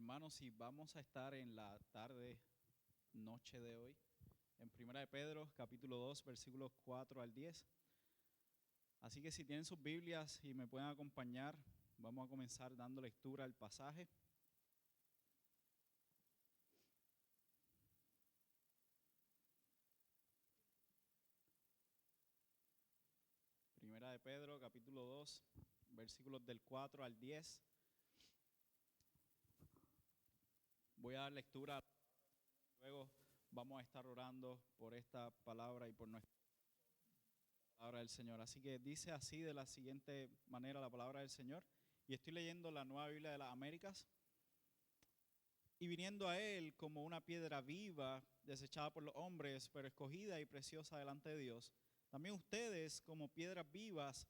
Hermanos, y vamos a estar en la tarde, noche de hoy, en Primera de Pedro, capítulo 2, versículos 4 al 10. Así que si tienen sus Biblias y me pueden acompañar, vamos a comenzar dando lectura al pasaje. Primera de Pedro, capítulo 2, versículos del 4 al 10. Voy a dar lectura, luego vamos a estar orando por esta palabra y por nuestra palabra del Señor. Así que dice así de la siguiente manera la palabra del Señor. Y estoy leyendo la Nueva Biblia de las Américas. Y viniendo a él como una piedra viva, desechada por los hombres, pero escogida y preciosa delante de Dios, también ustedes como piedras vivas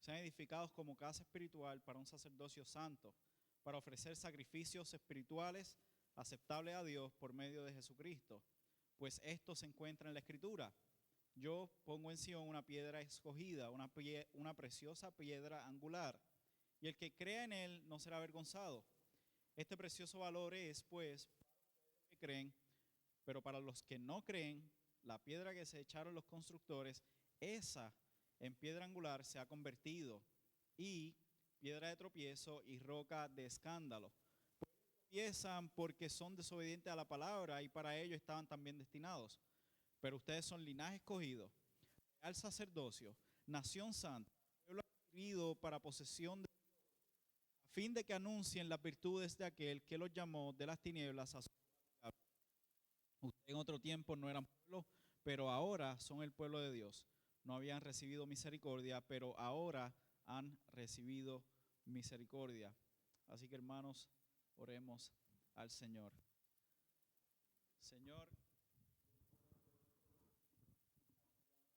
sean edificados como casa espiritual para un sacerdocio santo, para ofrecer sacrificios espirituales aceptables a Dios por medio de Jesucristo. Pues esto se encuentra en la Escritura: yo pongo en Sión una piedra escogida, una preciosa piedra angular, y el que crea en él no será avergonzado. Este precioso valor es, pues, para los que creen, pero para los que no creen, la piedra que se echaron los constructores, esa en piedra angular se ha convertido, y piedra de tropiezo y roca de escándalo. Tropiezan porque son desobedientes a la palabra, y para ello estaban también destinados. Pero ustedes son linaje escogido, real sacerdocio, nación santa, pueblo adquirido para posesión de, a fin de que anuncien las virtudes de aquel que los llamó de las tinieblas a su luz. Ustedes en otro tiempo no eran pueblo, pero ahora son el pueblo de Dios. No habían recibido misericordia, pero ahora han recibido misericordia. Así que, hermanos, oremos al Señor. Señor,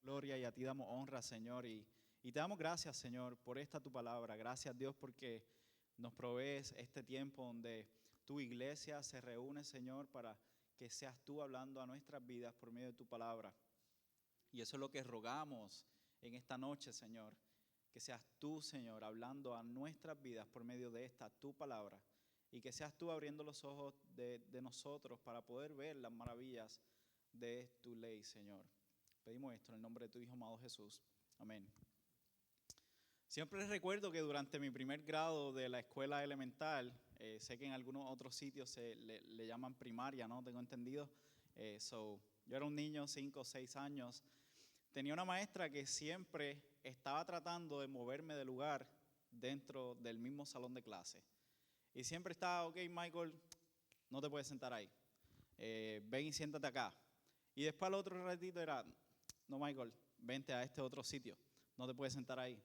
gloria, y a ti damos honra, Señor, y te damos gracias, Señor, por esta tu palabra. Gracias, Dios, porque nos provees este tiempo donde tu iglesia se reúne, Señor, para que seas tú hablando a nuestras vidas por medio de tu palabra. Y eso es lo que rogamos en esta noche, Señor, que seas tú, Señor, hablando a nuestras vidas por medio de esta tu palabra, y que seas tú abriendo los ojos de nosotros para poder ver las maravillas de tu ley, Señor. Pedimos esto en el nombre de tu Hijo amado Jesús. Amén. Siempre les recuerdo que durante mi primer grado de la escuela elemental, sé que en algunos otros sitios se le llaman primaria, ¿no? Tengo entendido. Yo era un niño, 5 o 6 años. Tenía una maestra que siempre estaba tratando de moverme de lugar dentro del mismo salón de clase. Y siempre estaba, ok, Michael, no te puedes sentar ahí. Ven y siéntate acá. Y después al otro ratito era, no, Michael, vente a este otro sitio. No te puedes sentar ahí.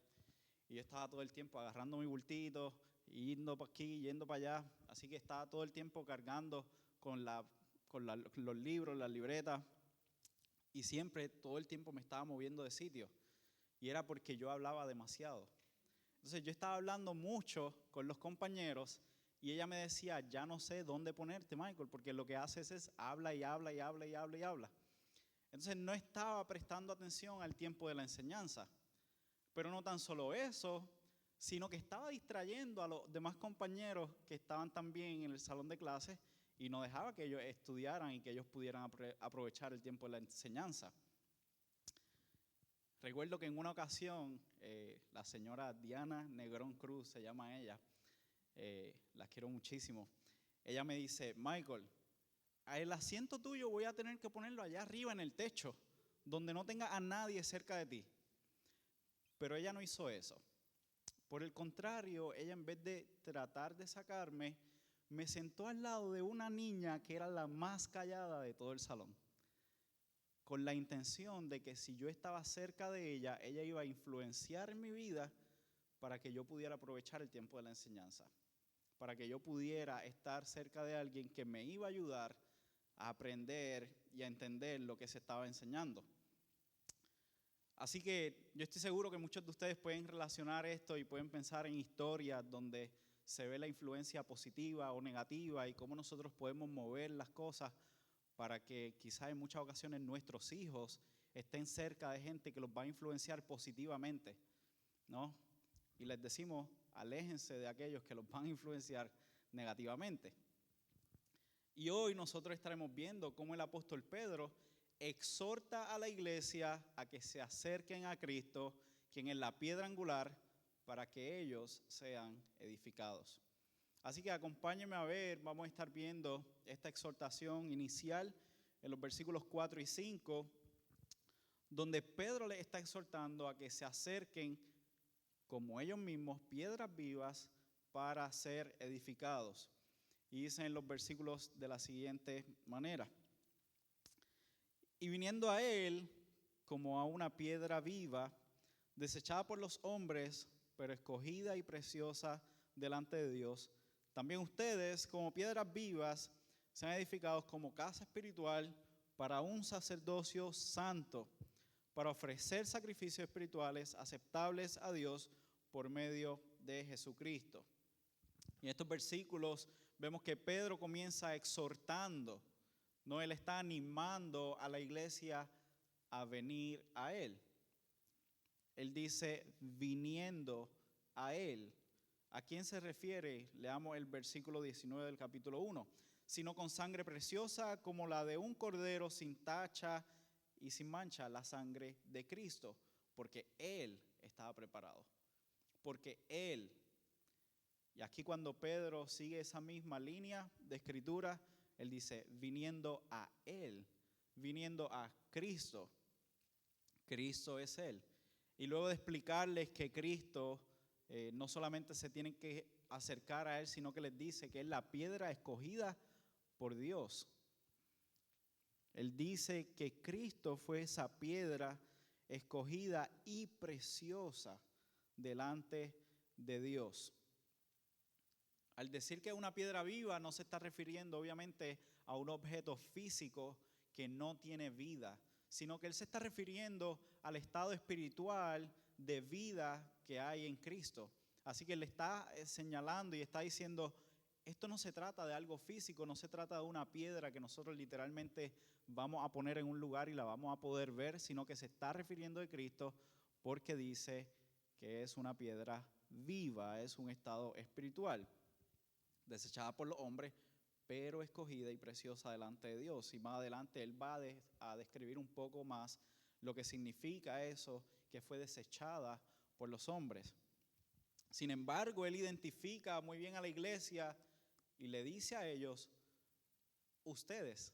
Y yo estaba todo el tiempo agarrando mi bultito, yendo para aquí, yendo para allá. Así que estaba todo el tiempo cargando con los libros, las libretas. Y siempre, todo el tiempo me estaba moviendo de sitio. Y era porque yo hablaba demasiado. Entonces yo estaba hablando mucho con los compañeros y ella me decía, ya no sé dónde ponerte, Michael, porque lo que haces es habla y habla y habla y habla y habla. Entonces no estaba prestando atención al tiempo de la enseñanza. Pero no tan solo eso, sino que estaba distrayendo a los demás compañeros que estaban también en el salón de clases y no dejaba que ellos estudiaran y que ellos pudieran aprovechar el tiempo de la enseñanza. Recuerdo que en una ocasión, la señora Diana Negrón Cruz, se llama ella, la quiero muchísimo, ella me dice, Michael, el asiento tuyo voy a tener que ponerlo allá arriba en el techo, donde no tenga a nadie cerca de ti. Pero ella no hizo eso. Por el contrario, ella, en vez de tratar de sacarme, me sentó al lado de una niña que era la más callada de todo el salón, con la intención de que si yo estaba cerca de ella, ella iba a influenciar mi vida para que yo pudiera aprovechar el tiempo de la enseñanza, para que yo pudiera estar cerca de alguien que me iba a ayudar a aprender y a entender lo que se estaba enseñando. Así que yo estoy seguro que muchos de ustedes pueden relacionar esto y pueden pensar en historias donde se ve la influencia positiva o negativa y cómo nosotros podemos mover las cosas para que quizás en muchas ocasiones nuestros hijos estén cerca de gente que los va a influenciar positivamente, ¿no? Y les decimos, aléjense de aquellos que los van a influenciar negativamente. Y hoy nosotros estaremos viendo cómo el apóstol Pedro exhorta a la iglesia a que se acerquen a Cristo, quien es la piedra angular, para que ellos sean edificados. Así que acompáñenme a ver, vamos a estar viendo esta exhortación inicial en los versículos 4 y 5, donde Pedro les está exhortando a que se acerquen como ellos mismos, piedras vivas, para ser edificados. Y dicen en los versículos de la siguiente manera: y viniendo a él como a una piedra viva, desechada por los hombres, pero escogida y preciosa delante de Dios, también ustedes como piedras vivas sean edificados como casa espiritual para un sacerdocio santo, para ofrecer sacrificios espirituales aceptables a Dios por medio de Jesucristo. Y en estos versículos vemos que Pedro comienza exhortando, no, él está animando a la iglesia a venir a él. Él dice viniendo a él. ¿A quién se refiere? Leamos el versículo 19 del capítulo 1. Sino con sangre preciosa como la de un cordero sin tacha y sin mancha, la sangre de Cristo, porque él estaba preparado. Porque él. Y aquí cuando Pedro sigue esa misma línea de escritura, él dice, viniendo a él, viniendo a Cristo. Cristo es él. Y luego de explicarles que Cristo no solamente se tienen que acercar a él, sino que les dice que es la piedra escogida por Dios. Él dice que Cristo fue esa piedra escogida y preciosa delante de Dios. Al decir que es una piedra viva, no se está refiriendo obviamente a un objeto físico que no tiene vida, sino que él se está refiriendo al estado espiritual de vida que hay en Cristo. Así que él está señalando y está diciendo, esto no se trata de algo físico, no se trata de una piedra que nosotros literalmente vamos a poner en un lugar y la vamos a poder ver, sino que se está refiriendo a Cristo porque dice que es una piedra viva, es un estado espiritual, desechada por los hombres, pero escogida y preciosa delante de Dios. Y más adelante él va a describir un poco más lo que significa eso, que fue desechada por los hombres. Sin embargo, él identifica muy bien a la iglesia y le dice a ellos, ustedes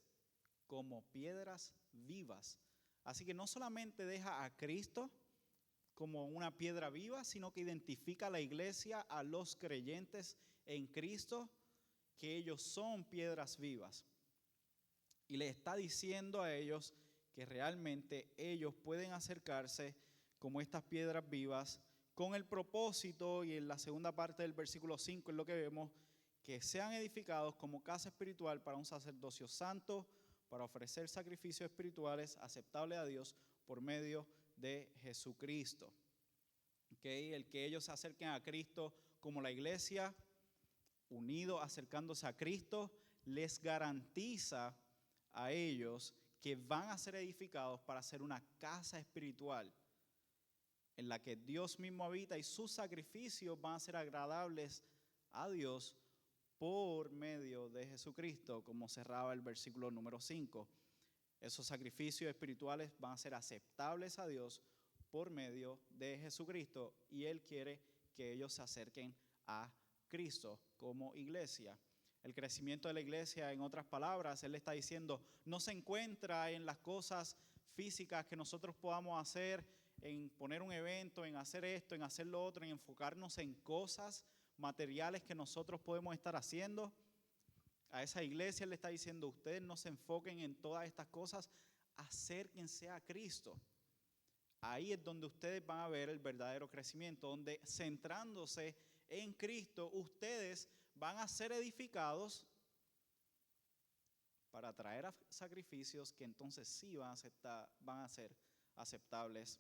como piedras vivas. Así que no solamente deja a Cristo como una piedra viva, sino que identifica a la iglesia, a los creyentes en Cristo, que ellos son piedras vivas. Y le está diciendo a ellos que realmente ellos pueden acercarse como estas piedras vivas con el propósito, y en la segunda parte del versículo 5 es lo que vemos, que sean edificados como casa espiritual para un sacerdocio santo, para ofrecer sacrificios espirituales aceptables a Dios por medio de Jesucristo. ¿Okay? El que ellos se acerquen a Cristo como la iglesia, unidos acercándose a Cristo, les garantiza a ellos que van a ser edificados para ser una casa espiritual en la que Dios mismo habita y sus sacrificios van a ser agradables a Dios por medio de Jesucristo, como cerraba el versículo número 5. Esos sacrificios espirituales van a ser aceptables a Dios por medio de Jesucristo, y Él quiere que ellos se acerquen a Cristo como iglesia. El crecimiento de la iglesia, en otras palabras, Él está diciendo, no se encuentra en las cosas físicas que nosotros podamos hacer, en poner un evento, en hacer esto, en hacer lo otro, en enfocarnos en cosas materiales que nosotros podemos estar haciendo. A esa iglesia le está diciendo, ustedes no se enfoquen en todas estas cosas, acérquense a Cristo. Ahí es donde ustedes van a ver el verdadero crecimiento, donde centrándose en Cristo, ustedes van a ser edificados para traer sacrificios que entonces sí van a ser aceptables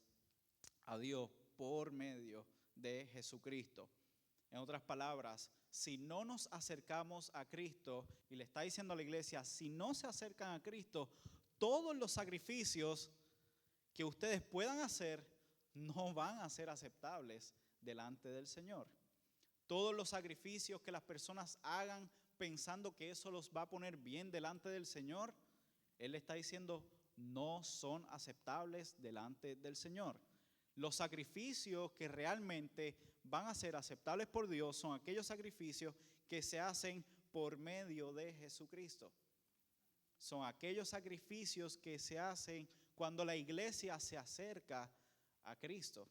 a Dios por medio de Jesucristo. En otras palabras, si no nos acercamos a Cristo, y le está diciendo a la iglesia, si no se acercan a Cristo, todos los sacrificios que ustedes puedan hacer no van a ser aceptables delante del Señor. Todos los sacrificios que las personas hagan pensando que eso los va a poner bien delante del Señor, Él está diciendo, no son aceptables delante del Señor. Los sacrificios que realmente van a ser aceptables por Dios son aquellos sacrificios que se hacen por medio de Jesucristo. Son aquellos sacrificios que se hacen cuando la iglesia se acerca a Cristo.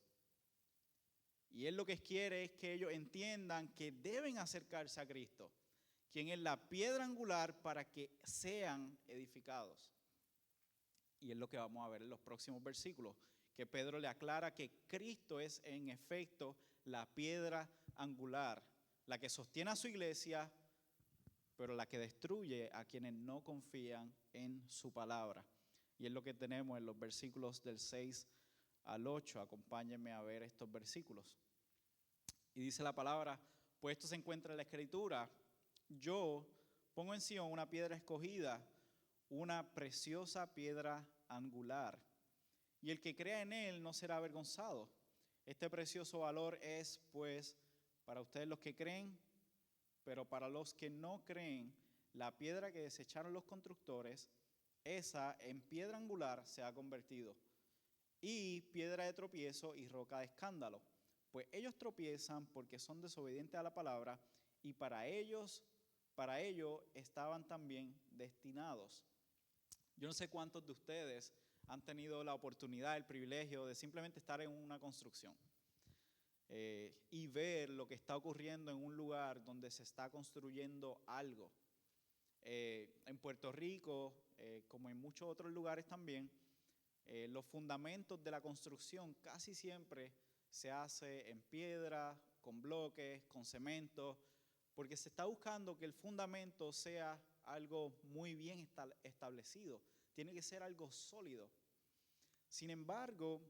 Y Él lo que quiere es que ellos entiendan que deben acercarse a Cristo, quien es la piedra angular para que sean edificados. Y es lo que vamos a ver en los próximos versículos, que Pedro le aclara que Cristo es en efecto la piedra angular, la que sostiene a su iglesia, pero la que destruye a quienes no confían en su palabra. Y es lo que tenemos en los versículos del 6 al 8. Acompáñenme a ver estos versículos. Y dice la palabra, pues esto se encuentra en la Escritura, yo pongo en Sión una piedra escogida, una preciosa piedra angular, y el que crea en él no será avergonzado. Este precioso valor es, pues, para ustedes los que creen, pero para los que no creen, la piedra que desecharon los constructores, esa en piedra angular se ha convertido, y piedra de tropiezo y roca de escándalo. Pues ellos tropiezan porque son desobedientes a la palabra, y para ello estaban también destinados. Yo no sé cuántos de ustedes han tenido la oportunidad, el privilegio de simplemente estar en una construcción y ver lo que está ocurriendo en un lugar donde se está construyendo algo. En Puerto Rico, como en muchos otros lugares también, los fundamentos de la construcción casi siempre se hace en piedra, con bloques, con cemento, porque se está buscando que el fundamento sea algo muy bien establecido. Tiene que ser algo sólido. Sin embargo,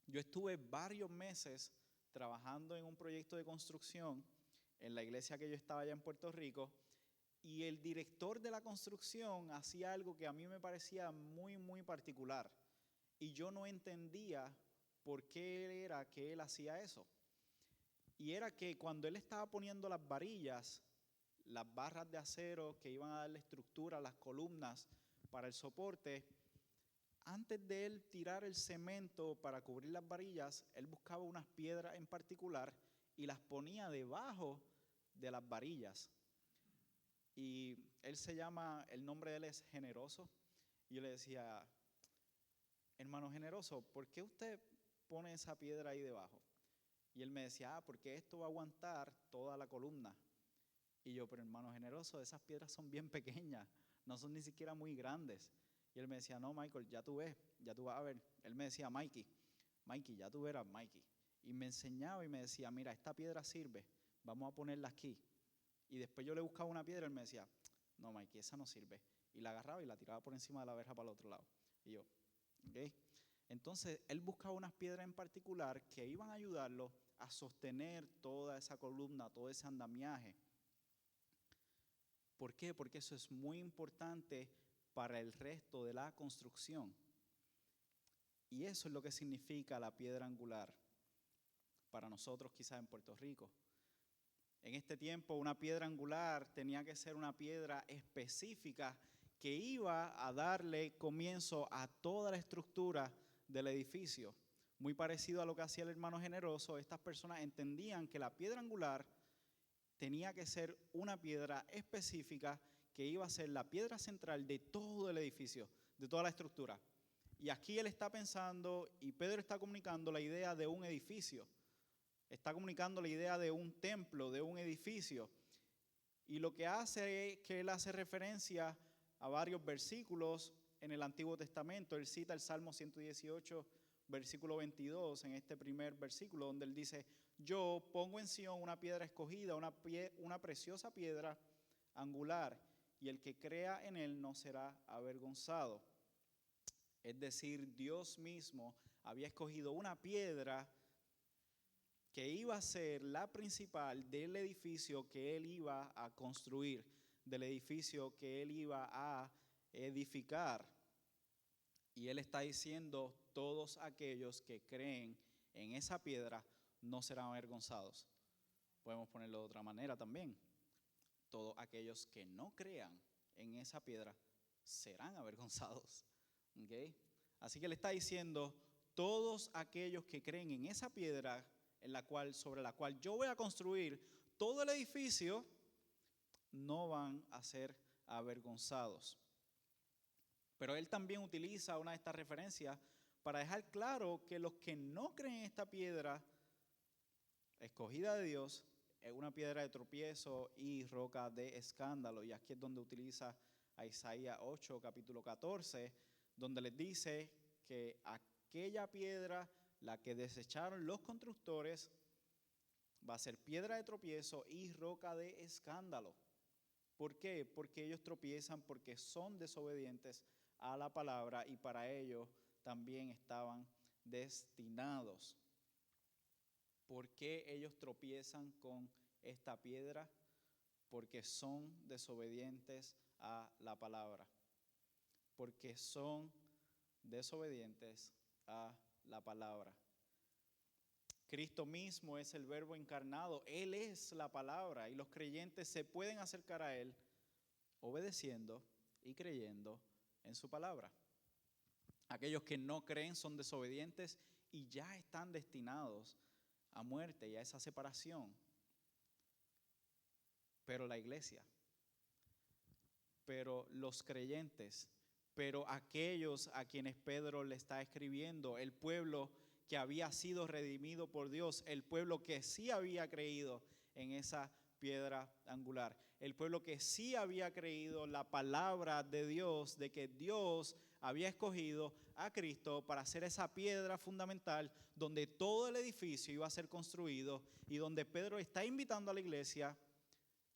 yo estuve varios meses trabajando en un proyecto de construcción en la iglesia que yo estaba allá en Puerto Rico, y el director de la construcción hacía algo que a mí me parecía muy, muy particular, y yo no entendía por qué era que él hacía eso. Y era que cuando él estaba poniendo las varillas, las barras de acero que iban a darle estructura a las columnas para el soporte, antes de él tirar el cemento para cubrir las varillas, él buscaba unas piedras en particular y las ponía debajo de las varillas. Y el nombre de él es Generoso. Y yo le decía, hermano Generoso, ¿por qué usted pone esa piedra ahí debajo? Y él me decía, porque esto va a aguantar toda la columna. Y yo, pero hermano Generoso, esas piedras son bien pequeñas, no son ni siquiera muy grandes. Y él me decía, no, Michael, ya tú ves, ya tú vas a ver. Él me decía, Mikey, ya tú verás, Mikey. Y me enseñaba y me decía, mira, esta piedra sirve, vamos a ponerla aquí. Y después yo le buscaba una piedra y él me decía, no, Mikey, esa no sirve. Y la agarraba y la tiraba por encima de la verja para el otro lado. Y yo, ¿ok? Entonces, él buscaba unas piedras en particular que iban a ayudarlo a sostener toda esa columna, todo ese andamiaje. ¿Por qué? Porque eso es muy importante para el resto de la construcción. Y eso es lo que significa la piedra angular para nosotros quizás en Puerto Rico. En este tiempo una piedra angular tenía que ser una piedra específica que iba a darle comienzo a toda la estructura del edificio. Muy parecido a lo que hacía el hermano Generoso, estas personas entendían que la piedra angular tenía que ser una piedra específica que iba a ser la piedra central de todo el edificio, de toda la estructura. Y aquí él está pensando, y Pedro está comunicando la idea de un edificio. Está comunicando la idea de un templo, de un edificio. Y lo que hace es que él hace referencia a varios versículos en el Antiguo Testamento. Él cita el Salmo 118, versículo 22, en este primer versículo, donde él dice, yo pongo en Sión una piedra escogida, una preciosa piedra angular, y el que crea en él no será avergonzado. Es decir, Dios mismo había escogido una piedra que iba a ser la principal del edificio que él iba a construir, del edificio que él iba a edificar. Y él está diciendo, todos aquellos que creen en esa piedra no serán avergonzados. Podemos ponerlo de otra manera también. Todos aquellos que no crean en esa piedra serán avergonzados. ¿Okay? Así que le está diciendo, todos aquellos que creen en esa piedra sobre la cual yo voy a construir todo el edificio, no van a ser avergonzados. Pero él también utiliza una de estas referencias para dejar claro que los que no creen en esta piedra escogida de Dios es una piedra de tropiezo y roca de escándalo. Y aquí es donde utiliza a Isaías 8, capítulo 14, donde les dice que aquella piedra, la que desecharon los constructores, va a ser piedra de tropiezo y roca de escándalo. ¿Por qué? Porque ellos tropiezan porque son desobedientes a la palabra y para ello también estaban destinados. ¿Por qué ellos tropiezan con esta piedra? Porque son desobedientes a la palabra. Porque son desobedientes a la palabra. Cristo mismo es el Verbo encarnado, Él es la palabra y los creyentes se pueden acercar a Él obedeciendo y creyendo en su palabra. Aquellos que no creen son desobedientes y ya están destinados a muerte y a esa separación. Pero la iglesia, pero los creyentes, pero aquellos a quienes Pedro le está escribiendo, el pueblo que había sido redimido por Dios, el pueblo que sí había creído en esa piedra angular, el pueblo que sí había creído la palabra de Dios, de que Dios había escogido a Cristo para ser esa piedra fundamental donde todo el edificio iba a ser construido y donde Pedro está invitando a la iglesia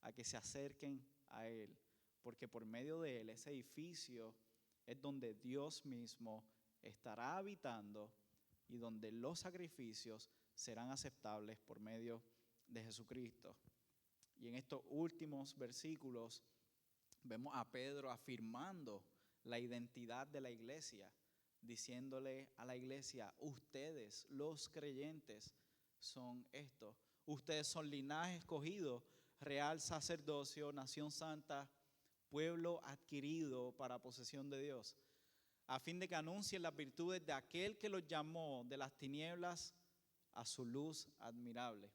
a que se acerquen a Él, porque por medio de Él, ese edificio es donde Dios mismo estará habitando y donde los sacrificios serán aceptables por medio de Jesucristo. Y en estos últimos versículos vemos a Pedro afirmando la identidad de la iglesia, diciéndole a la iglesia, ustedes, los creyentes, son esto. Ustedes son linaje escogido, real sacerdocio, nación santa, pueblo adquirido para posesión de Dios, a fin de que anuncien las virtudes de aquel que los llamó de las tinieblas a su luz admirable.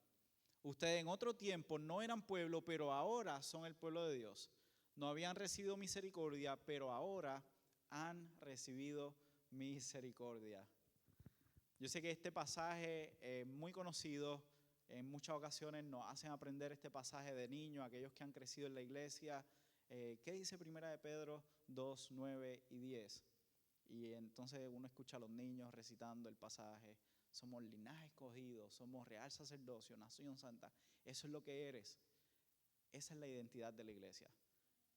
Ustedes en otro tiempo no eran pueblo, pero ahora son el pueblo de Dios. No habían recibido misericordia, pero ahora han recibido misericordia. Yo sé que este pasaje es muy conocido. En muchas ocasiones nos hacen aprender este pasaje de niños, aquellos que han crecido en la iglesia. ¿Qué dice Primera de Pedro 2, 9 y 10? Y entonces uno escucha a los niños recitando el pasaje. Somos linaje escogido, somos real sacerdocio, nación santa. Eso es lo que eres. Esa es la identidad de la iglesia.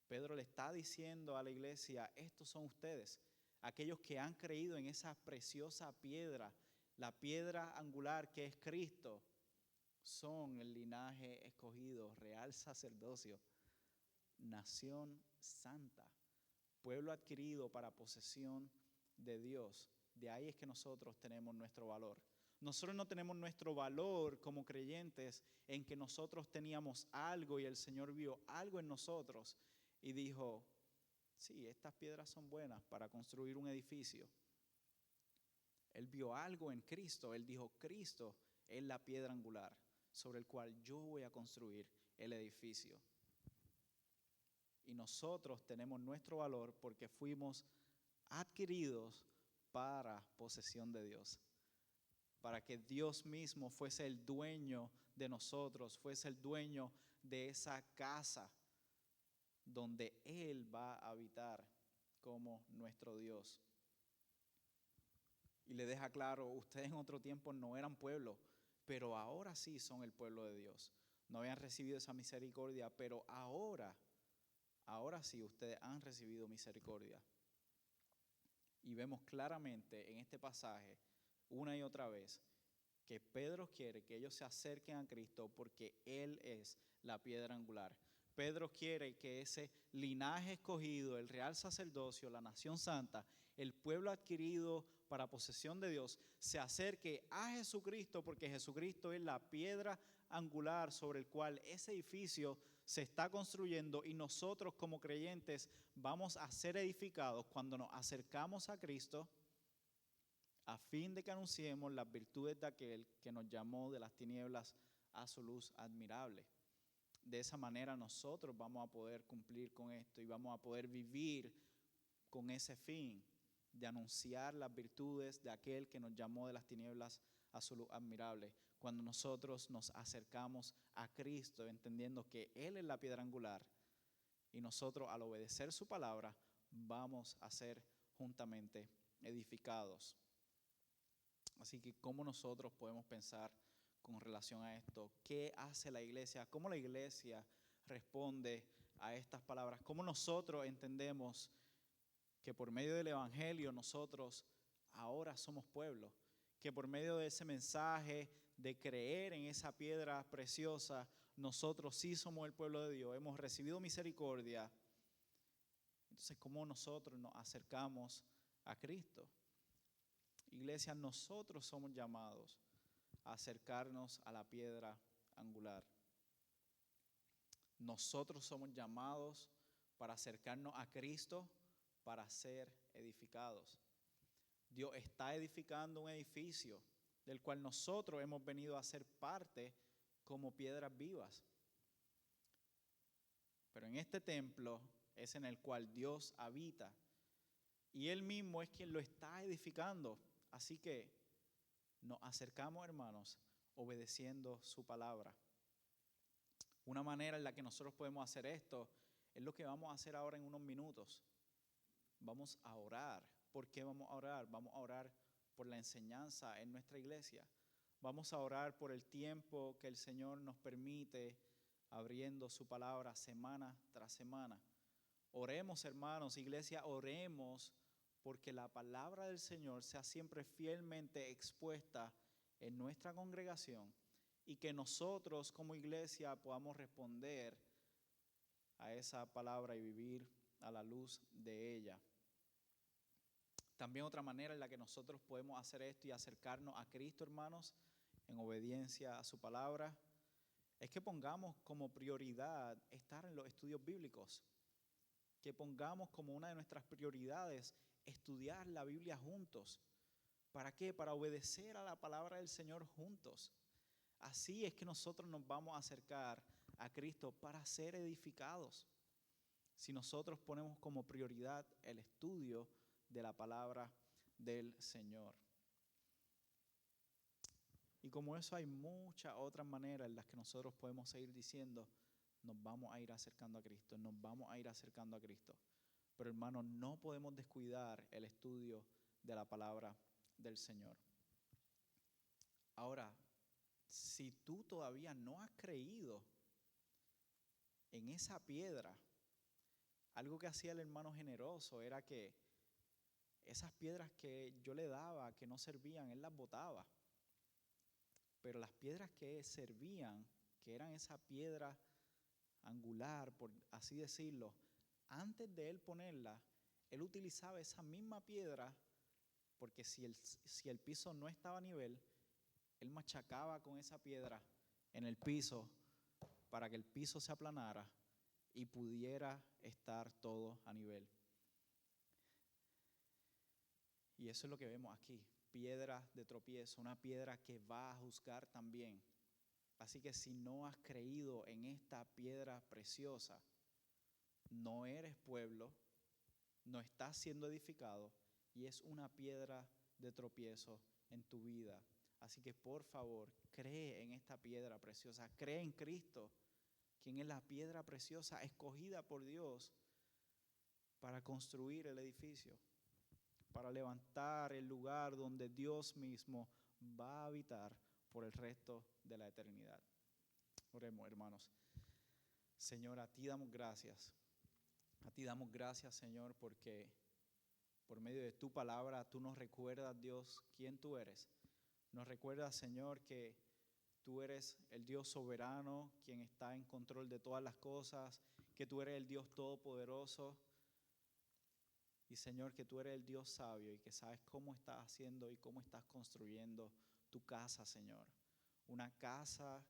Pedro le está diciendo a la iglesia, estos son ustedes, aquellos que han creído en esa preciosa piedra, la piedra angular que es Cristo, son el linaje escogido, real sacerdocio, nación santa, pueblo adquirido para posesión de Dios. De ahí es que nosotros tenemos nuestro valor. Nosotros no tenemos nuestro valor como creyentes en que nosotros teníamos algo y el Señor vio algo en nosotros y dijo, sí, estas piedras son buenas para construir un edificio. Él vio algo en Cristo, Él dijo, Cristo es la piedra angular sobre el cual yo voy a construir el edificio. Y nosotros tenemos nuestro valor porque fuimos adquiridos para posesión de Dios. Para que Dios mismo fuese el dueño de nosotros, fuese el dueño de esa casa donde Él va a habitar como nuestro Dios. Y le deja claro, ustedes en otro tiempo no eran pueblo, pero ahora sí son el pueblo de Dios. No habían recibido esa misericordia, pero ahora sí ustedes han recibido misericordia. Y vemos claramente en este pasaje, una y otra vez, que Pedro quiere que ellos se acerquen a Cristo porque Él es la piedra angular. Pedro quiere que ese linaje escogido, el real sacerdocio, la nación santa, el pueblo adquirido para posesión de Dios, se acerque a Jesucristo porque Jesucristo es la piedra angular sobre el cual ese edificio se está construyendo y nosotros como creyentes vamos a ser edificados cuando nos acercamos a Cristo a fin de que anunciemos las virtudes de aquel que nos llamó de las tinieblas a su luz admirable. De esa manera nosotros vamos a poder cumplir con esto y vamos a poder vivir con ese fin de anunciar las virtudes de aquel que nos llamó de las tinieblas a su luz admirable. Cuando nosotros nos acercamos a Cristo, entendiendo que Él es la piedra angular, y nosotros al obedecer su palabra vamos a ser juntamente edificados. Así que ¿cómo nosotros podemos pensar con relación a esto? ¿Qué hace la iglesia? ¿Cómo la iglesia responde a estas palabras? ¿Cómo nosotros entendemos que por medio del evangelio nosotros ahora somos pueblo? Que por medio de ese mensaje de creer en esa piedra preciosa, nosotros sí somos el pueblo de Dios, hemos recibido misericordia. Entonces, ¿cómo nosotros nos acercamos a Cristo? Iglesia, nosotros somos llamados a acercarnos a la piedra angular. Nosotros somos llamados para acercarnos a Cristo para ser edificados. Dios está edificando un edificio del cual nosotros hemos venido a ser parte como piedras vivas. Pero en este templo es en el cual Dios habita y Él mismo es quien lo está edificando. Así que nos acercamos, hermanos, obedeciendo su palabra. Una manera en la que nosotros podemos hacer esto es lo que vamos a hacer ahora en unos minutos. Vamos a orar. ¿Por qué vamos a orar? Vamos a orar por la enseñanza en nuestra iglesia. Vamos a orar por el tiempo que el Señor nos permite abriendo su palabra semana tras semana. Oremos, hermanos, iglesia, oremos porque la palabra del Señor sea siempre fielmente expuesta en nuestra congregación y que nosotros como iglesia podamos responder a esa palabra y vivir a la luz de ella. También otra manera en la que nosotros podemos hacer esto y acercarnos a Cristo, hermanos, en obediencia a su palabra, es que pongamos como prioridad estar en los estudios bíblicos. Que pongamos como una de nuestras prioridades estudiar la Biblia juntos. ¿Para qué? Para obedecer a la palabra del Señor juntos. Así es que nosotros nos vamos a acercar a Cristo para ser edificados. Si nosotros ponemos como prioridad el estudio de la palabra del Señor. Y como eso hay muchas otras maneras en las que nosotros podemos seguir diciendo, nos vamos a ir acercando a Cristo, nos vamos a ir acercando a Cristo. Pero hermanos, no podemos descuidar el estudio de la palabra del Señor. Ahora, si tú todavía no has creído en esa piedra, algo que hacía el hermano generoso era que esas piedras que yo le daba, que no servían, él las botaba. Pero las piedras que servían, que eran esa piedra angular, por así decirlo, antes de él ponerla, él utilizaba esa misma piedra, porque si el piso no estaba a nivel, él machacaba con esa piedra en el piso para que el piso se aplanara y pudiera estar todo a nivel. Y eso es lo que vemos aquí, piedra de tropiezo, una piedra que va a juzgar también. Así que si no has creído en esta piedra preciosa, no eres pueblo, no estás siendo edificado y es una piedra de tropiezo en tu vida. Así que por favor, cree en esta piedra preciosa, cree en Cristo, quien es la piedra preciosa escogida por Dios para construir el edificio, para levantar el lugar donde Dios mismo va a habitar por el resto de la eternidad. Oremos, hermanos. Señor, a ti damos gracias. A ti damos gracias, Señor, porque por medio de tu palabra tú nos recuerdas, Dios, quién tú eres. Nos recuerdas, Señor, que tú eres el Dios soberano, quien está en control de todas las cosas, que tú eres el Dios todopoderoso. Y, Señor, que tú eres el Dios sabio y que sabes cómo estás haciendo y cómo estás construyendo tu casa, Señor. Una casa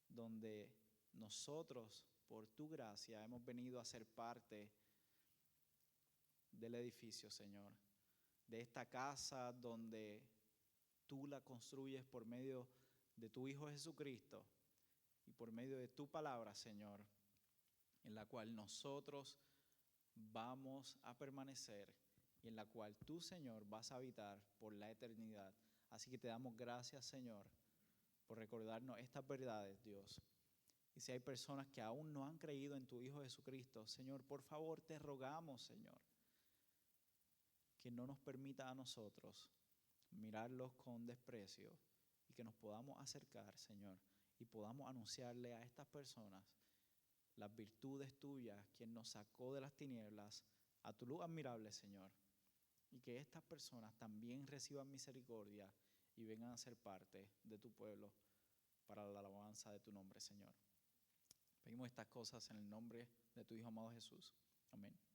donde nosotros, por tu gracia, hemos venido a ser parte del edificio, Señor, de esta casa donde tú la construyes por medio de tu Hijo Jesucristo y por medio de tu palabra, Señor, en la cual nosotros vamos a permanecer y en la cual tú, Señor, vas a habitar por la eternidad. Así que te damos gracias, Señor, por recordarnos estas verdades, Dios. Y si hay personas que aún no han creído en tu Hijo Jesucristo, Señor, por favor te rogamos, Señor, que no nos permita a nosotros mirarlos con desprecio y que nos podamos acercar, Señor, y podamos anunciarle a estas personas las virtudes tuyas, quien nos sacó de las tinieblas a tu luz admirable, Señor, y que estas personas también reciban misericordia y vengan a ser parte de tu pueblo para la alabanza de tu nombre, Señor. Pedimos estas cosas en el nombre de tu Hijo amado Jesús. Amén.